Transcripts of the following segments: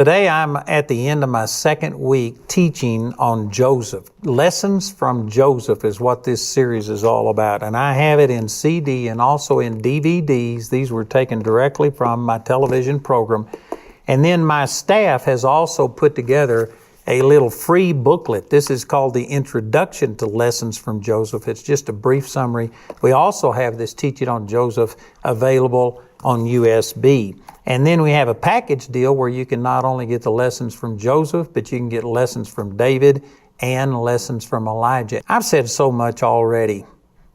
Today I'm at the end of my second week teaching on Joseph. Lessons from Joseph is what this series is all about. And I have it in CD and also in DVDs. These were taken directly from my television program. And then my staff has also put together a little free booklet. This is called the Introduction to Lessons from Joseph. It's just a brief summary. We also have this teaching on Joseph available on USB. And then we have a package deal where you can not only get the lessons from Joseph, but you can get lessons from David and lessons from Elijah. I've said so much already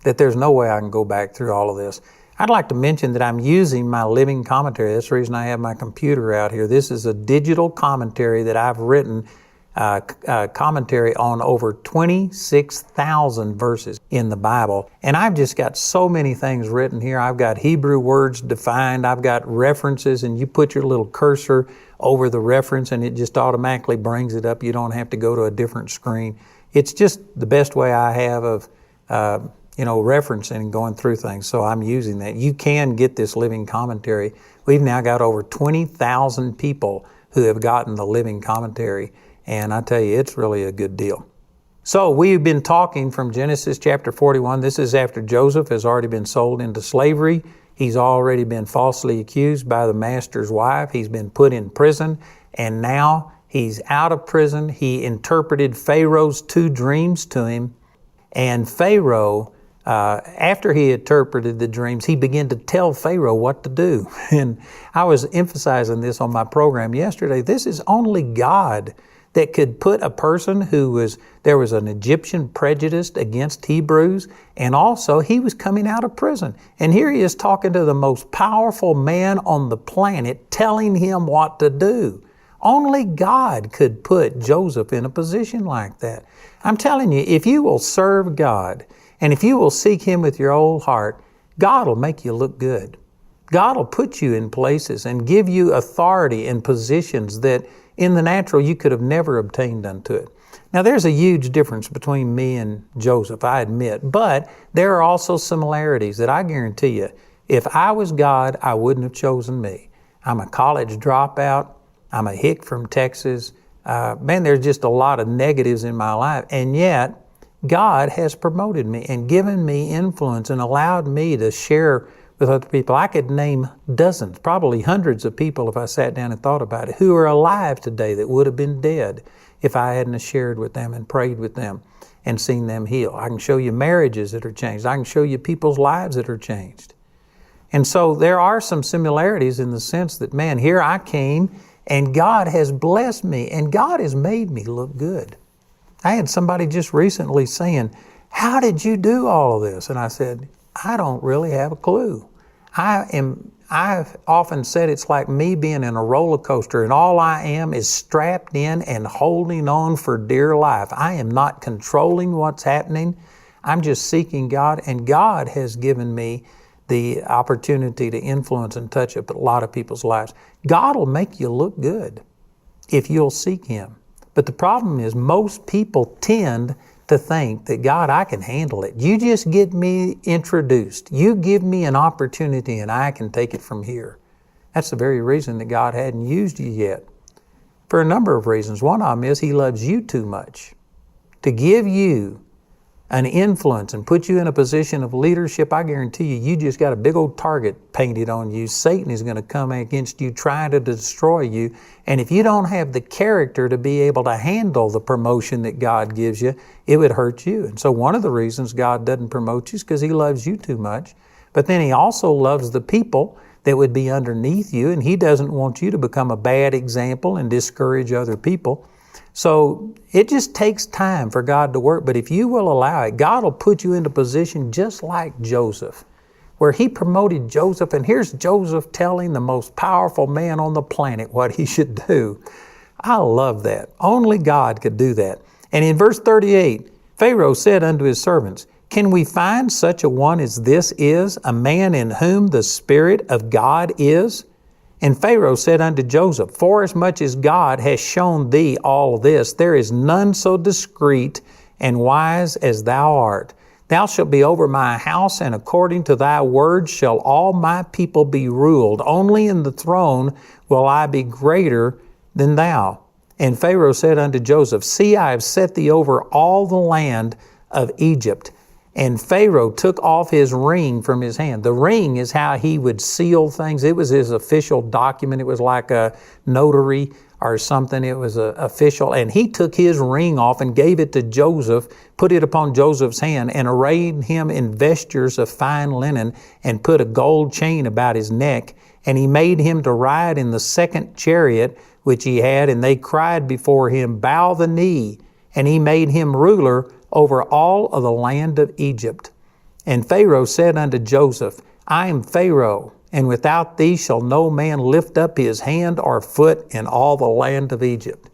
that there's no way I can go back through all of this. I'd like to mention that I'm using my living commentary. That's the reason I have my computer out here. This is a digital commentary that I've written, commentary on over 26,000 verses in the Bible. And I've just got so many things written here. I've got Hebrew words defined. I've got references, and you put your little cursor over the reference and it just automatically brings it up. You don't have to go to a different screen. It's just the best way I have of referencing and going through things. So I'm using that. You can get this living commentary. We've now got over 20,000 people who have gotten the living commentary. And I tell you, it's really a good deal. So we've been talking from Genesis chapter 41. This is after Joseph has already been sold into slavery. He's already been falsely accused by the master's wife. He's been put in prison. And now he's out of prison. He interpreted Pharaoh's 2 dreams to him. And Pharaoh, after he interpreted the dreams, he began to tell Pharaoh what to do. And I was emphasizing this on my program yesterday. This is only God that could put a person there was an Egyptian prejudice against Hebrews, and also he was coming out of prison. And here he is talking to the most powerful man on the planet, telling him what to do. Only God could put Joseph in a position like that. I'm telling you, if you will serve God, and if you will seek Him with your whole heart, God will make you look good. God will put you in places and give you authority and positions that in the natural you could have never obtained unto it. Now there's a huge difference between me and Joseph, I admit, but there are also similarities that I guarantee you, if I was God, I wouldn't have chosen me. I'm a college dropout. I'm a hick from Texas. There's just a lot of negatives in my life, and yet God has promoted me and given me influence and allowed me to share with other people. I could name dozens, probably hundreds of people if I sat down and thought about it, who are alive today that would have been dead if I hadn't shared with them and prayed with them and seen them heal. I can show you marriages that are changed. I can show you people's lives that are changed. And so there are some similarities in the sense that, man, here I came and God has blessed me and God has made me look good. I had somebody just recently saying, "How did you do all of this?" And I said, I don't really have a clue. I've often said it's like me being in a roller coaster and all I am is strapped in and holding on for dear life. I am not controlling what's happening. I'm just seeking God, and God has given me the opportunity to influence and touch up a lot of people's lives. God will make you look good if you'll seek Him. But the problem is most people tend to think that, God, I can handle it. You just get me introduced. You give me an opportunity and I can take it from here. That's the very reason that God hadn't used you yet. For a number of reasons. One of them is He loves you too much to give you an influence and put you in a position of leadership. I guarantee you, you just got a big old target painted on you. Satan is going to come against you, trying to destroy you. And if you don't have the character to be able to handle the promotion that God gives you, it would hurt you. And so one of the reasons God doesn't promote you is because He loves you too much. But then He also loves the people that would be underneath you, and He doesn't want you to become a bad example and discourage other people. So it just takes time for God to work, but if you will allow it, God will put you into position just like Joseph, where He promoted Joseph, and here's Joseph telling the most powerful man on the planet what he should do. I love that. Only God could do that. And in verse 38, Pharaoh said unto his servants, "Can we find such a one as this is, a man in whom the Spirit of God is?" And Pharaoh said unto Joseph, "Forasmuch as God has shown thee all this, there is none so discreet and wise as thou art. Thou shalt be over my house, and according to thy word shall all my people be ruled. Only in the throne will I be greater than thou. And Pharaoh said unto Joseph, See, I have set thee over all the land of Egypt. And Pharaoh took off his ring from his hand. The ring is how he would seal things. It was his official document. It was like a notary or something. It was official. And he took his ring off and gave it to Joseph, put it upon Joseph's hand, and arrayed him in vestures of fine linen, and put a gold chain about his neck. And he made him to ride in the second chariot which he had, and they cried before him, Bow the knee. And he made him ruler over all of the land of Egypt. And Pharaoh said unto Joseph, I am Pharaoh, and without thee shall no man lift up his hand or foot in all the land of Egypt.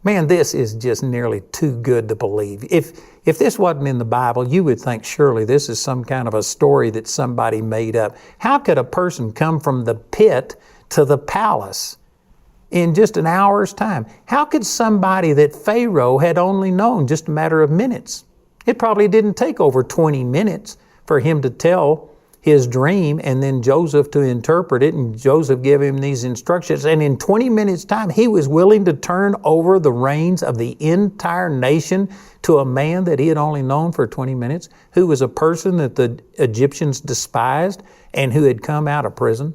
Man, this is just nearly too good to believe. If this wasn't in the Bible, you would think surely this is some kind of a story that somebody made up. How could a person come from the pit to the palace in just an hour's time? How could somebody that Pharaoh had only known just a matter of minutes? It probably didn't take over 20 minutes for him to tell his dream and then Joseph to interpret it, and Joseph gave him these instructions. And in 20 minutes' time, he was willing to turn over the reins of the entire nation to a man that he had only known for 20 minutes, who was a person that the Egyptians despised and who had come out of prison.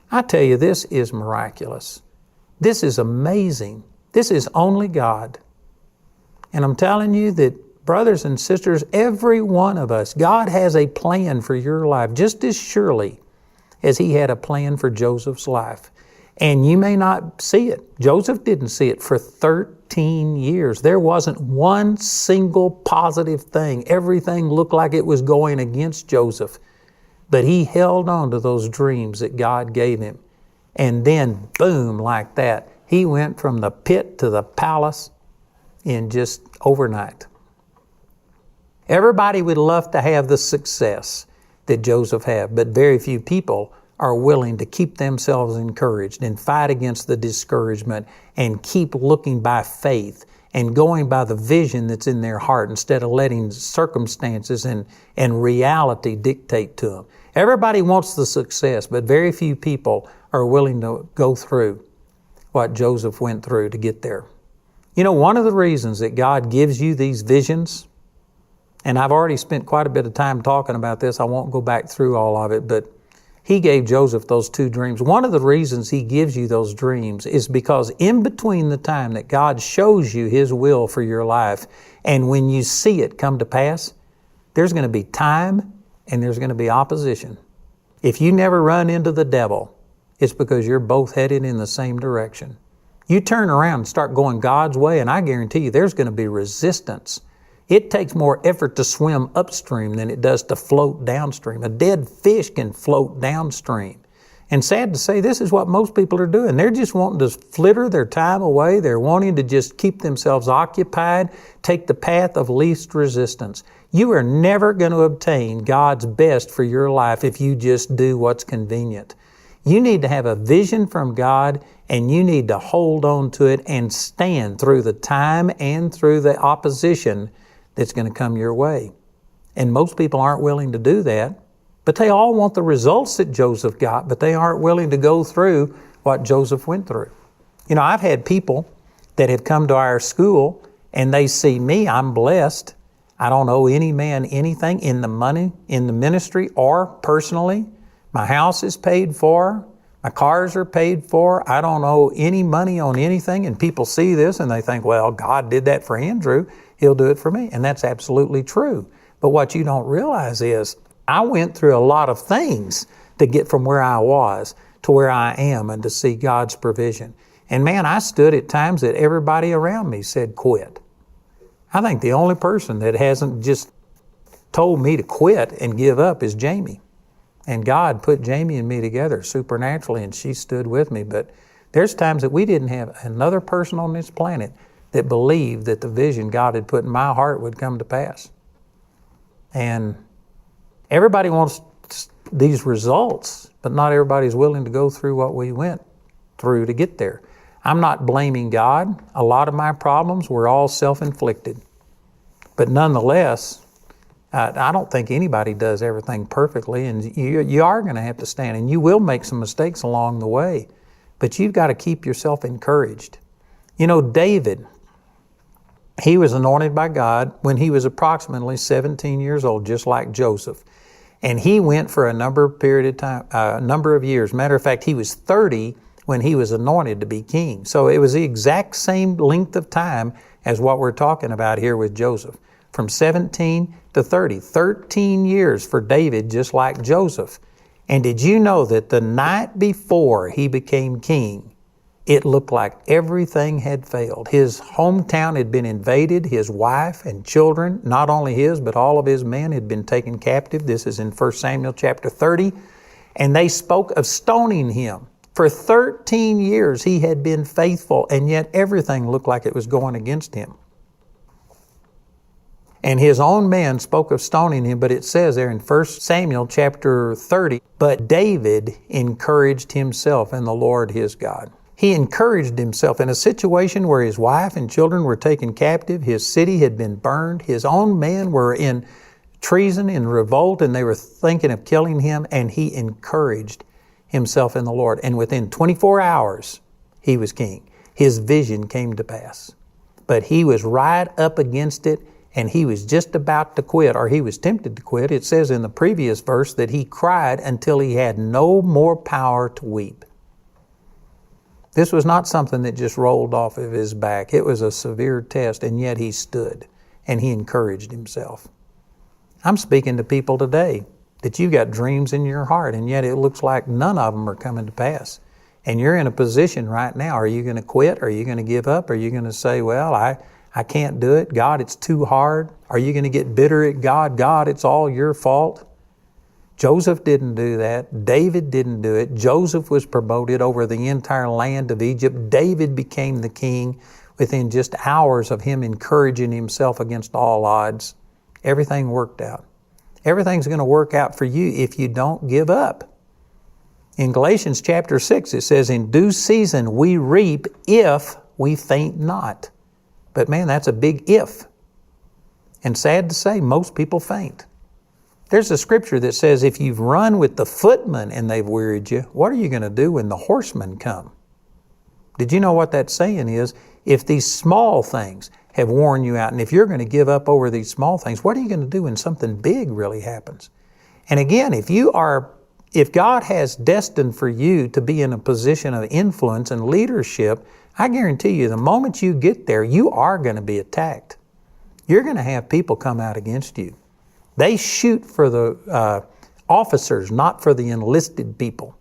I tell you, this is miraculous. This is amazing. This is only God. And I'm telling you that, brothers and sisters, every one of us, God has a plan for your life just as surely as He had a plan for Joseph's life. And you may not see it. Joseph didn't see it for 13 years. There wasn't one single positive thing. Everything looked like it was going against Joseph. But he held on to those dreams that God gave him. And then, boom, like that, he went from the pit to the palace in just overnight. Everybody would love to have the success that Joseph had, but very few people are willing to keep themselves encouraged and fight against the discouragement and keep looking by faith and going by the vision that's in their heart instead of letting circumstances and reality dictate to them. Everybody wants the success, but very few people are willing to go through what Joseph went through to get there. You know, one of the reasons that God gives you these visions, and I've already spent quite a bit of time talking about this, I won't go back through all of it, but He gave Joseph those two dreams. One of the reasons He gives you those dreams is because in between the time that God shows you His will for your life and when you see it come to pass, there's going to be time and there's going to be opposition. If you never run into the devil, it's because you're both headed in the same direction. You turn around and start going God's way, and I guarantee you there's going to be resistance. It takes more effort to swim upstream than it does to float downstream. A dead fish can float downstream. And sad to say, this is what most people are doing. They're just wanting to flitter their time away. They're wanting to just keep themselves occupied, take the path of least resistance. You are never going to obtain God's best for your life if you just do what's convenient. You need to have a vision from God, and you need to hold on to it and stand through the time and through the opposition that's going to come your way. And most people aren't willing to do that, but they all want the results that Joseph got, but they aren't willing to go through what Joseph went through. You know, I've had people that have come to our school and they see me, I'm blessed. I don't owe any man anything in the money, in the ministry, or personally. My house is paid for. My cars are paid for. I don't owe any money on anything. And people see this and they think, well, God did that for Andrew. He'll do it for me. And that's absolutely true. But what you don't realize is I went through a lot of things to get from where I was to where I am and to see God's provision. And man, I stood at times that everybody around me said quit. I think the only person that hasn't just told me to quit and give up is Jamie. And God put Jamie and me together supernaturally, and she stood with me. But there's times that we didn't have another person on this planet that believed that the vision God had put in my heart would come to pass. And everybody wants these results, but not everybody's willing to go through what we went through to get there. I'm not blaming God. A lot of my problems were all self-inflicted. But nonetheless, I don't think anybody does everything perfectly, and you are going to have to stand, and you will make some mistakes along the way. But you've got to keep yourself encouraged. You know, David, he was anointed by God when he was approximately 17 years old, just like Joseph. And he went for a number of years. Matter of fact, he was 30 when he was anointed to be king. So it was the exact same length of time as what we're talking about here with Joseph. From 17 to 30, 13 years for David, just like Joseph. And did you know that the night before he became king, it looked like everything had failed. His hometown had been invaded. His wife and children, not only his, but all of his men had been taken captive. This is in 1 Samuel chapter 30. And they spoke of stoning him. For 13 years he had been faithful, and yet everything looked like it was going against him. And his own men spoke of stoning him, but it says there in 1 Samuel chapter 30, but David encouraged himself in the Lord his God. He encouraged himself in a situation where his wife and children were taken captive, his city had been burned, his own men were in treason, in revolt, and they were thinking of killing him, and he encouraged himself in the Lord. And within 24 hours, he was king. His vision came to pass. But he was right up against it, and he was just about to quit, or he was tempted to quit. It says in the previous verse that he cried until he had no more power to weep. This was not something that just rolled off of his back. It was a severe test, and yet he stood and he encouraged himself. I'm speaking to people today that you've got dreams in your heart, and yet it looks like none of them are coming to pass. And you're in a position right now. Are you going to quit? Are you going to give up? Are you going to say, well, I can't do it. God, it's too hard. Are you going to get bitter at God? God, it's all your fault. Joseph didn't do that. David didn't do it. Joseph was promoted over the entire land of Egypt. David became the king within just hours of him encouraging himself against all odds. Everything worked out. Everything's going to work out for you if you don't give up. In Galatians chapter 6, it says, in due season we reap if we faint not. But man, that's a big if. And sad to say, most people faint. There's a scripture that says if you've run with the footmen and they've wearied you, what are you going to do when the horsemen come? Did you know what that saying is? If these small things have worn you out, and if you're going to give up over these small things, what are you going to do when something big really happens? And again, if God has destined for you to be in a position of influence and leadership, I guarantee you the moment you get there, you are going to be attacked. You're going to have people come out against you. They shoot for the officers, not for the enlisted people.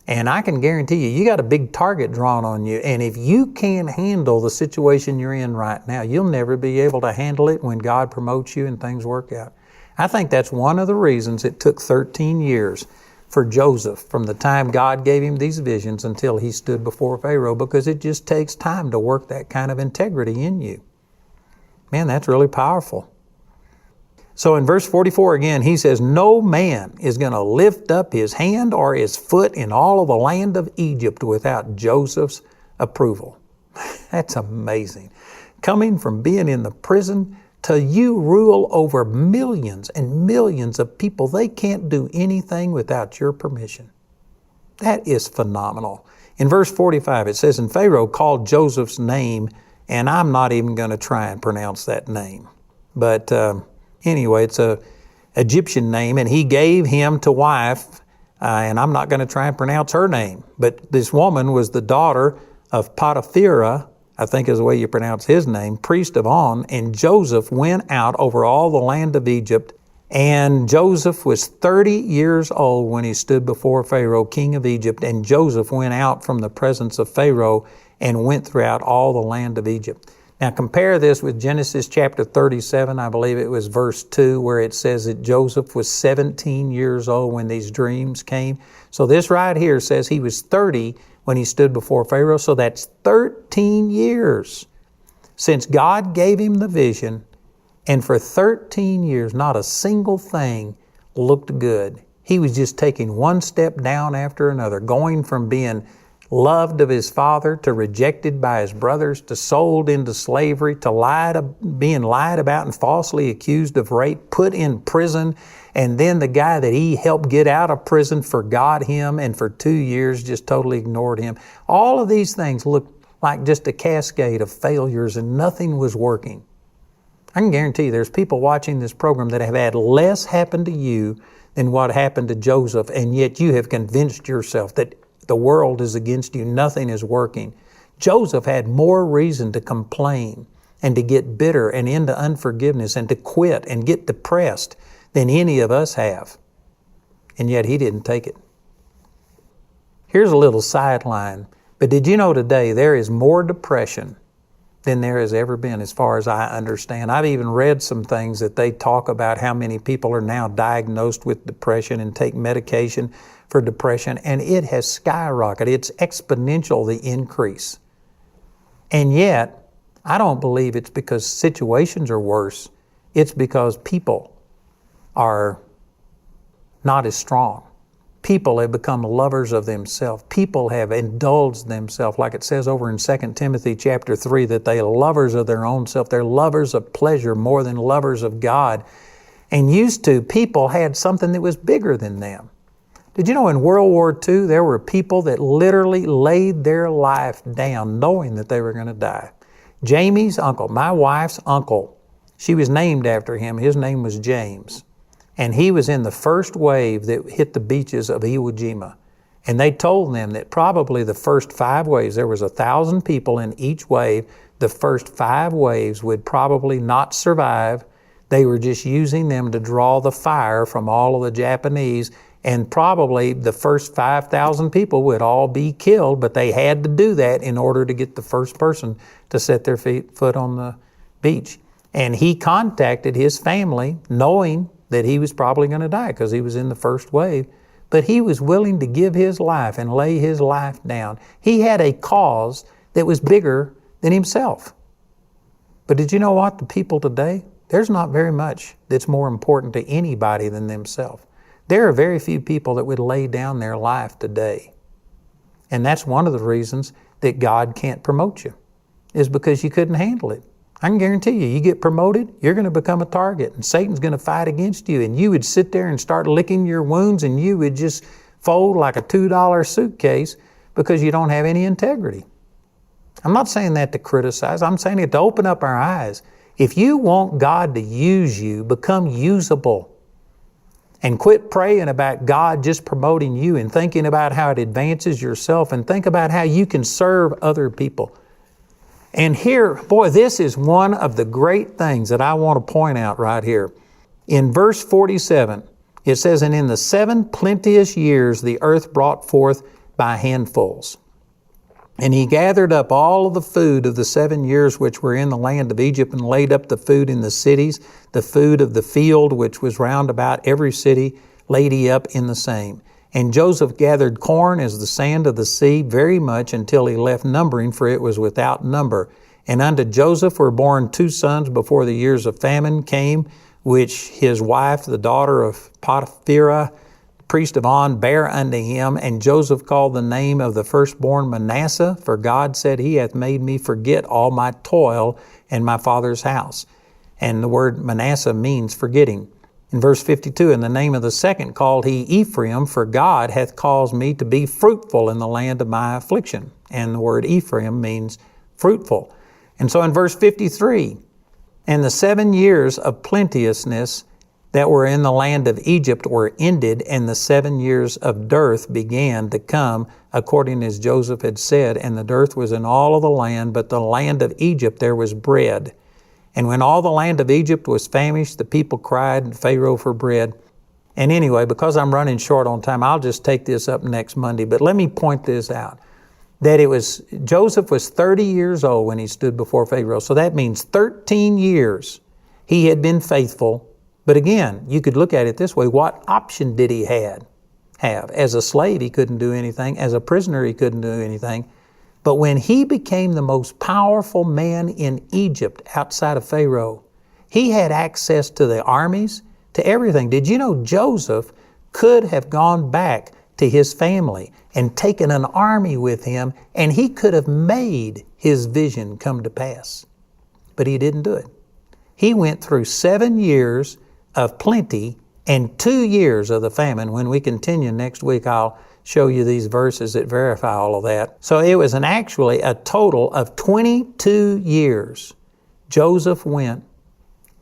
And I can guarantee you got a big target drawn on you. And if you can't handle the situation you're in right now, you'll never be able to handle it when God promotes you and things work out. I think that's one of the reasons it took 13 years for Joseph from the time God gave him these visions until he stood before Pharaoh, because it just takes time to work that kind of integrity in you. Man, that's really powerful. So in verse 44 again, he says, no man is going to lift up his hand or his foot in all of the land of Egypt without Joseph's approval. That's amazing. Coming from being in the prison to you rule over millions and millions of people. They can't do anything without your permission. That is phenomenal. In verse 45, it says, and Pharaoh called Joseph's name, and I'm not even going to try and pronounce that name. But anyway, it's a Egyptian name, and he gave him to wife, and I'm not going to try and pronounce her name. But this woman was the daughter of Potiphera, I think is the way you pronounce his name, priest of On, and Joseph went out over all the land of Egypt, and Joseph was 30 years old when he stood before Pharaoh, king of Egypt, and Joseph went out from the presence of Pharaoh and went throughout all the land of Egypt. Now compare this with Genesis chapter 37, I believe it was verse 2, where it says that Joseph was 17 years old when these dreams came. So this right here says he was 30 when he stood before Pharaoh. So that's 13 years since God gave him the vision. And for 13 years, not a single thing looked good. He was just taking one step down after another, going from being loved of his father, to rejected by his brothers, to sold into slavery, to being lied about and falsely accused of rape, put in prison, and then the guy that he helped get out of prison forgot him and for 2 years just totally ignored him. All of these things look like just a cascade of failures and nothing was working. I can guarantee you there's people watching this program that have had less happen to you than what happened to Joseph, and yet you have convinced yourself that the world is against you, nothing is working. Joseph had more reason to complain and to get bitter and into unforgiveness and to quit and get depressed than any of us have. And yet he didn't take it. Here's a little sideline. But did you know today there is more depression than there has ever been, as far as I understand? I've even read some things that they talk about how many people are now diagnosed with depression and take medication for depression, and it has skyrocketed. It's exponential, the increase. And yet, I don't believe it's because situations are worse. It's because people are not as strong. People have become lovers of themselves. People have indulged themselves, like it says over in 2 Timothy chapter 3, that they are lovers of their own self. They're lovers of pleasure more than lovers of God. And people had something that was bigger than them. Did you know in World War II, there were people that literally laid their life down knowing that they were going to die? Jamie's uncle, my wife's uncle, she was named after him. His name was James. And he was in the first wave that hit the beaches of Iwo Jima. And they told them that probably the first 5 waves, there was 1,000 people in each wave, the first 5 waves would probably not survive. They were just using them to draw the fire from all of the Japanese, and probably the first 5,000 people would all be killed, but they had to do that in order to get the first person to set their foot on the beach. And he contacted his family knowing that he was probably going to die because he was in the first wave. But he was willing to give his life and lay his life down. He had a cause that was bigger than himself. But did you know what? The people today, there's not very much that's more important to anybody than themselves. There are very few people that would lay down their life today. And that's one of the reasons that God can't promote you, is because you couldn't handle it. I can guarantee you get promoted, you're going to become a target, and Satan's going to fight against you, and you would sit there and start licking your wounds, and you would just fold like a $2 suitcase because you don't have any integrity. I'm not saying that to criticize. I'm saying it to open up our eyes. If you want God to use you, become usable. And quit praying about God just promoting you and thinking about how it advances yourself, and think about how you can serve other people. And here, boy, this is one of the great things that I want to point out right here. In verse 47, it says, "And in the 7 plenteous years the earth brought forth by handfuls. And he gathered up all of the food of the 7 years which were in the land of Egypt, and laid up the food in the cities, the food of the field which was round about every city laid he up in the same. And Joseph gathered corn as the sand of the sea very much, until he left numbering, for it was without number. And unto Joseph were born 2 sons before the years of famine came, which his wife, the daughter of Potiphera, priest of On, bare unto him. And Joseph called the name of the firstborn Manasseh, for God said, He hath made me forget all my toil and my father's house. And the word Manasseh means forgetting. In verse 52, "And the name of the second called he Ephraim, for God hath caused me to be fruitful in the land of my affliction." And the word Ephraim means fruitful. And so in verse 53, "And the 7 years of plenteousness that were in the land of Egypt were ended, and the 7 years of dearth began to come, according as Joseph had said. And the dearth was in all of the land, but the land of Egypt there was bread. And when all the land of Egypt was famished, the people cried to Pharaoh for bread." And anyway, because I'm running short on time, I'll just take this up next Monday. But let me point this out, that Joseph was 30 years old when he stood before Pharaoh. So that means 13 years he had been faithful. But again, you could look at it this way. What option did he have? As a slave, he couldn't do anything. As a prisoner, he couldn't do anything. But when he became the most powerful man in Egypt outside of Pharaoh, he had access to the armies, to everything. Did you know Joseph could have gone back to his family and taken an army with him, and he could have made his vision come to pass. But he didn't do it. He went through 7 years of plenty and 2 years of the famine. When we continue next week, I'll show you these verses that verify all of that. So it was actually a total of 22 years Joseph went,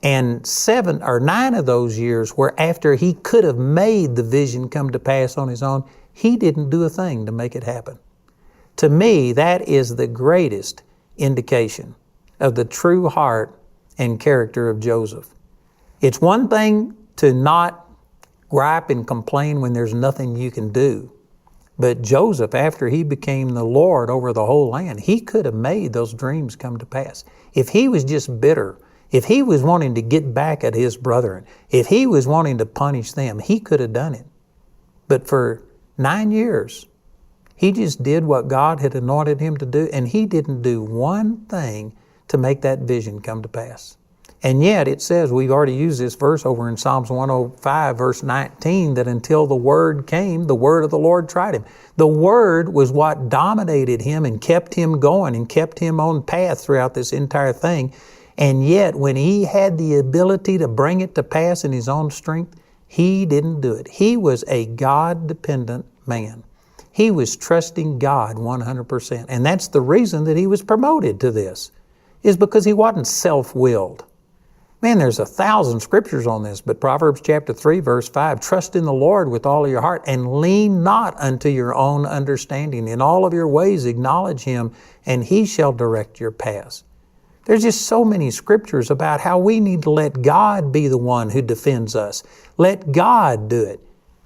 and 7 or 9 of those years were after he could have made the vision come to pass on his own. He didn't do a thing to make it happen. To me, that is the greatest indication of the true heart and character of Joseph. It's one thing to not gripe and complain when there's nothing you can do. But Joseph, after he became the Lord over the whole land, he could have made those dreams come to pass. If he was just bitter, if he was wanting to get back at his brethren, if he was wanting to punish them, he could have done it. But for 9 years, he just did what God had anointed him to do, and he didn't do one thing to make that vision come to pass. And yet it says, we've already used this verse over in Psalms 105, verse 19, that until the word came, the word of the Lord tried him. The word was what dominated him and kept him going and kept him on path throughout this entire thing. And yet when he had the ability to bring it to pass in his own strength, he didn't do it. He was a God-dependent man. He was trusting God 100%. And that's the reason that he was promoted to this, is because he wasn't self-willed. Man, there's 1,000 scriptures on this, but Proverbs chapter 3, verse 5, trust in the Lord with all of your heart and lean not unto your own understanding. In all of your ways acknowledge him, and he shall direct your paths. There's just so many scriptures about how we need to let God be the one who defends us. Let God do it.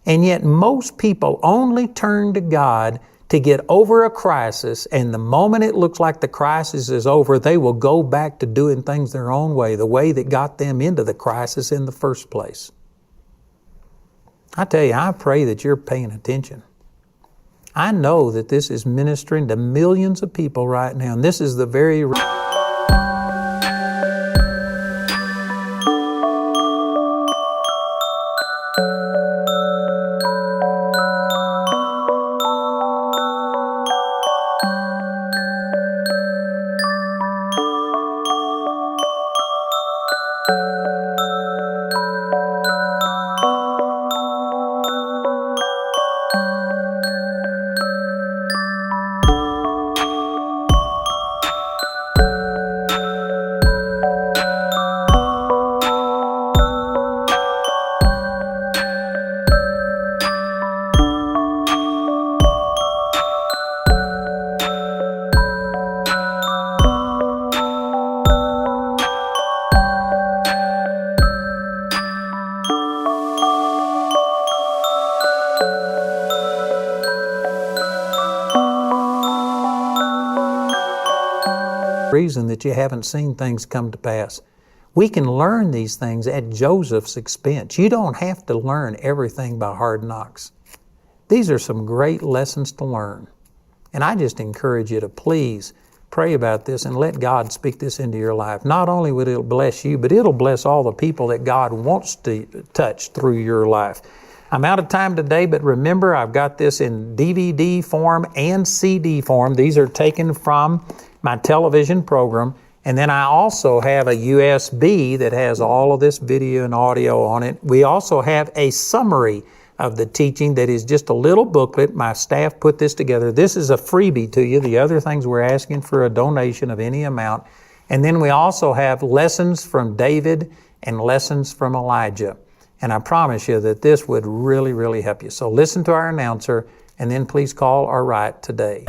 And yet most people only turn to God to get over a crisis, and the moment it looks like the crisis is over, they will go back to doing things their own way, the way that got them into the crisis in the first place. I tell you, I pray that you're paying attention. I know that this is ministering to millions of people right now, and this is the very reason that you haven't seen things come to pass. We can learn these things at Joseph's expense. You don't have to learn everything by hard knocks. These are some great lessons to learn. And I just encourage you to please pray about this and let God speak this into your life. Not only will it bless you, but it'll bless all the people that God wants to touch through your life. I'm out of time today, but remember, I've got this in DVD form and CD form. These are taken from my television program. And then I also have a USB that has all of this video and audio on it. We also have a summary of the teaching that is just a little booklet. My staff put this together. This is a freebie to you. The other things we're asking for a donation of any amount. And then we also have lessons from David and lessons from Elijah. And I promise you that this would really, really help you. So listen to our announcer, and then please call or write today.